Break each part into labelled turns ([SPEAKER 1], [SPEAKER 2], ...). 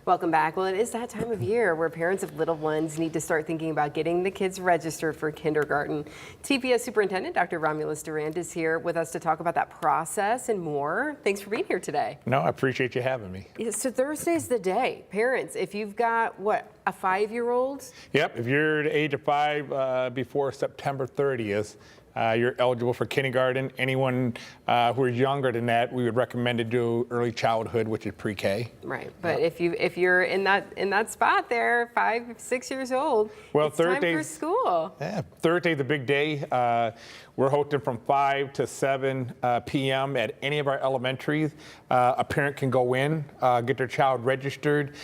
[SPEAKER 1] Welcome back. Well, it is that time of year where parents of little ones need to start thinking about getting the kids registered for kindergarten. TPS Superintendent Dr. Durant is here with us to talk about that process and more. Thanks for being here today.
[SPEAKER 2] No, I appreciate you having me.
[SPEAKER 1] Yeah, so Thursday's the day. Parents, if you've got, a 5-year-old?
[SPEAKER 2] Yep, if you're the age of 5 before September 30th, you're eligible for kindergarten. Anyone who is younger than that, we would recommend to do early childhood, which is pre-K.
[SPEAKER 1] Right, but if you're in that spot there, 5, 6 years old,
[SPEAKER 2] well,
[SPEAKER 1] it's time for school.
[SPEAKER 2] Yeah, Thursday's a big day. We're hosting from 5 to 7 p.m. at any of our elementaries. A parent can go in, get their child registered,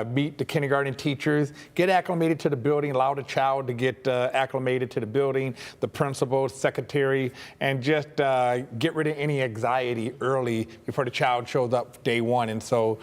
[SPEAKER 2] meet the kindergarten teachers, get acclimated to the building, allow the child to get acclimated to the building, the principal, secretary, and just get rid of any anxiety early before the child shows up day one. And so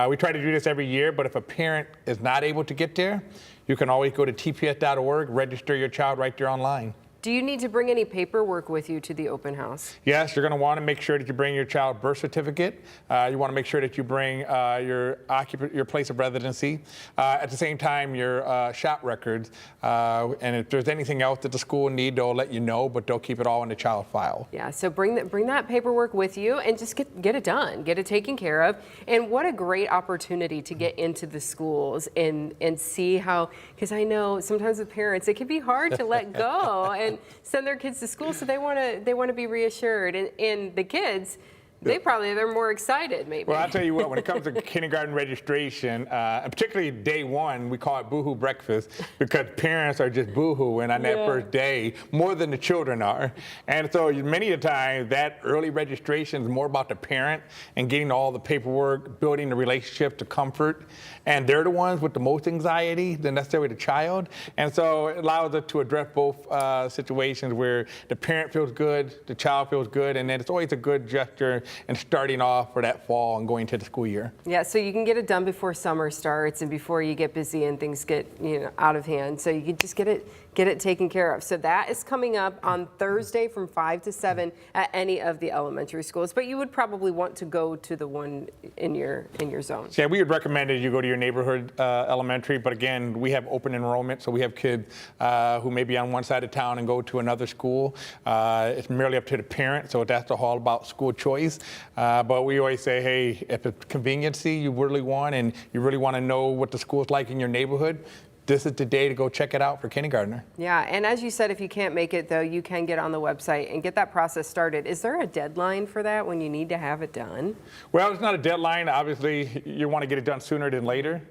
[SPEAKER 2] we try to do this every year, but if a parent is not able to get there, you can always go to tps.org, register your child right there online.
[SPEAKER 1] Do you need to bring any paperwork with you to the open house?
[SPEAKER 2] Yes, you're going to want to make sure that you bring your child's birth certificate. You want to make sure that you bring your place of residency. At the same time, your shop records. And if there's anything else that the school need, they'll let you know, but they'll keep it all in the child file.
[SPEAKER 1] Yeah, so bring that paperwork with you and just get it done, get it taken care of. And what a great opportunity to get into the schools and see how, because I know sometimes with parents, it can be hard to let go and send their kids to school, so they want to be reassured, and the kids, they're more excited maybe.
[SPEAKER 2] Well, I'll tell you what, when it comes to kindergarten registration, and particularly day one, we call it boohoo breakfast because parents are just boohooing on that first day more than the children are. And so many of the times that early registration is more about the parent and getting all the paperwork, building the relationship to comfort. And they're the ones with the most anxiety than necessarily the child. And so it allows us to address both situations where the parent feels good, the child feels good, and then it's always a good gesture and starting off for that fall and going to the school year.
[SPEAKER 1] Yeah, so you can get it done before summer starts and before you get busy and things get out of hand. So you can just get it taken care of. So that is coming up on Thursday from 5 to 7 at any of the elementary schools. But you would probably want to go to the one in your zone.
[SPEAKER 2] Yeah, we would recommend that you go to your neighborhood elementary. But again, we have open enrollment, so we have kids who may be on one side of town and go to another school. It's merely up to the parent, so that's all about school choice. But we always say, hey, if it's conveniency you really want and you really want to know what the school's like in your neighborhood, this is the day to go check it out for kindergartner.
[SPEAKER 1] Yeah, and as you said, if you can't make it, though, you can get on the website and get that process started. Is there a deadline for that when you need to have it done?
[SPEAKER 2] Well, it's not a deadline. Obviously, you want to get it done sooner than later,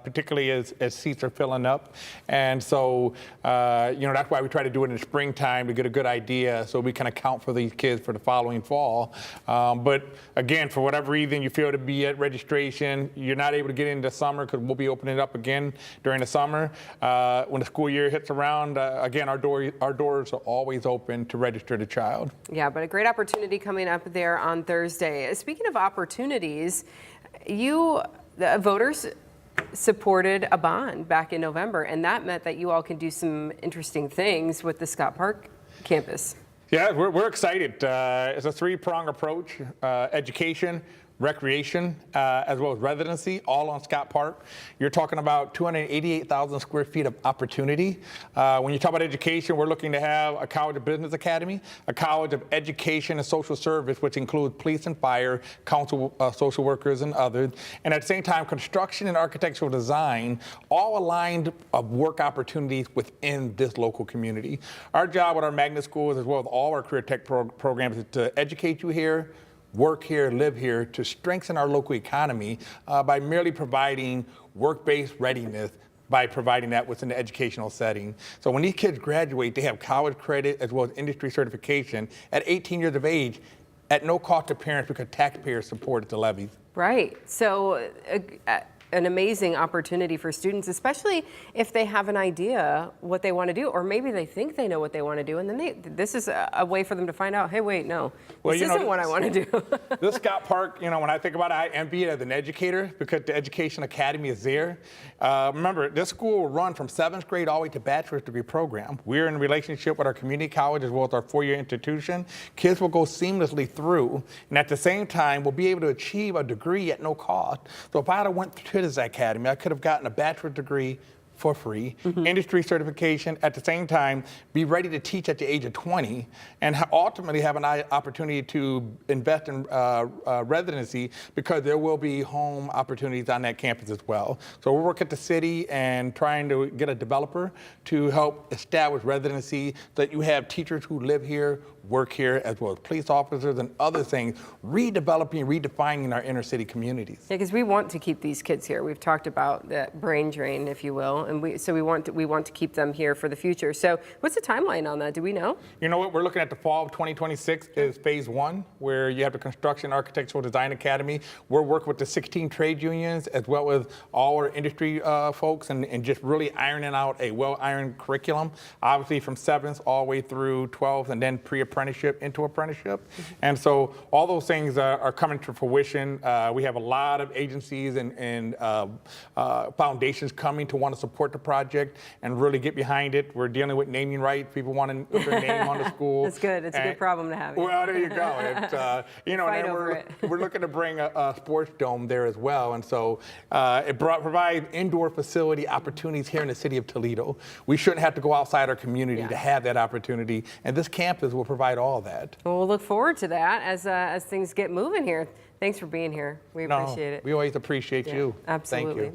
[SPEAKER 2] particularly as seats are filling up. And so, that's why we try to do it in the springtime to get a good idea so we can account for these kids for the following fall. But again, for whatever reason you feel to be at registration, you're not able to get into summer because we'll be opening it up again during the summer. When the school year hits around, again, our doors are always open to register the child.
[SPEAKER 1] Yeah, but a great opportunity coming up there on Thursday. Speaking of opportunities, the voters supported a bond back in November, and that meant that you all can do some interesting things with the Scott Park campus.
[SPEAKER 2] Yeah, we're excited. It's a three-pronged approach: education, recreation, as well as residency, all on Scott Park. You're talking about 288,000 square feet of opportunity. When you talk about education, we're looking to have a College of Business Academy, a College of Education and Social Service, which includes police and fire, council, social workers, and others. And at the same time, construction and architectural design, all aligned of work opportunities within this local community. Our job with our magnet schools, as well as all our career tech programs, is to educate you here, work here, live here, to strengthen our local economy by merely providing work-based readiness by providing that within the educational setting. So when these kids graduate, they have college credit as well as industry certification at 18 years of age at no cost to parents because taxpayers supported the levies. Right.
[SPEAKER 1] So an amazing opportunity for students, especially if they have an idea what they want to do, or maybe they think they know what they want to do, and then this is a way for them to find out, hey, wait, no, this isn't what I want to do.
[SPEAKER 2] This Scott Park, when I think about it, I envy it as an educator because the Education Academy is there. Remember, this school will run from 7th grade all the way to bachelor's degree program. We're in relationship with our community college as well as our four-year institution. Kids will go seamlessly through, and at the same time, will be able to achieve a degree at no cost. So if I had went to to this academy, I could have gotten a bachelor's degree for free, industry certification, at the same time, be ready to teach at the age of 20, and ultimately have an opportunity to invest in residency, because there will be home opportunities on that campus as well. So we're working at the city and trying to get a developer to help establish residency, so that you have teachers who live here, work here, as well as police officers and other things, redeveloping, redefining our inner city communities.
[SPEAKER 1] Yeah, because we want to keep these kids here. We've talked about that brain drain, if you will, and we want to keep them here for the future. So what's the timeline on that? Do we know?
[SPEAKER 2] You know what? We're looking at the fall of 2026 is phase 1, where you have the Construction Architectural Design Academy. We're working with the 16 trade unions as well as all our industry folks, and just really ironing out a well-ironed curriculum, obviously from 7th all the way through 12th, and then pre-apprenticeship into apprenticeship. And so all those things are coming to fruition. We have a lot of agencies and foundations coming to want to support the project and really get behind it. We're dealing with naming rights. People want to put their name on the school.
[SPEAKER 1] That's good. It's a good problem to have.
[SPEAKER 2] Well, there you go. It's, you know,
[SPEAKER 1] Fight
[SPEAKER 2] and
[SPEAKER 1] over
[SPEAKER 2] we're looking to bring a sports dome there as well. And so it provides indoor facility opportunities here in the city of Toledo. We shouldn't have to go outside our community to have that opportunity. And this campus will provide all that.
[SPEAKER 1] Well, we'll look forward to that as things get moving here. Thanks for being here. We appreciate it.
[SPEAKER 2] We always appreciate you.
[SPEAKER 1] Absolutely.
[SPEAKER 2] Thank you.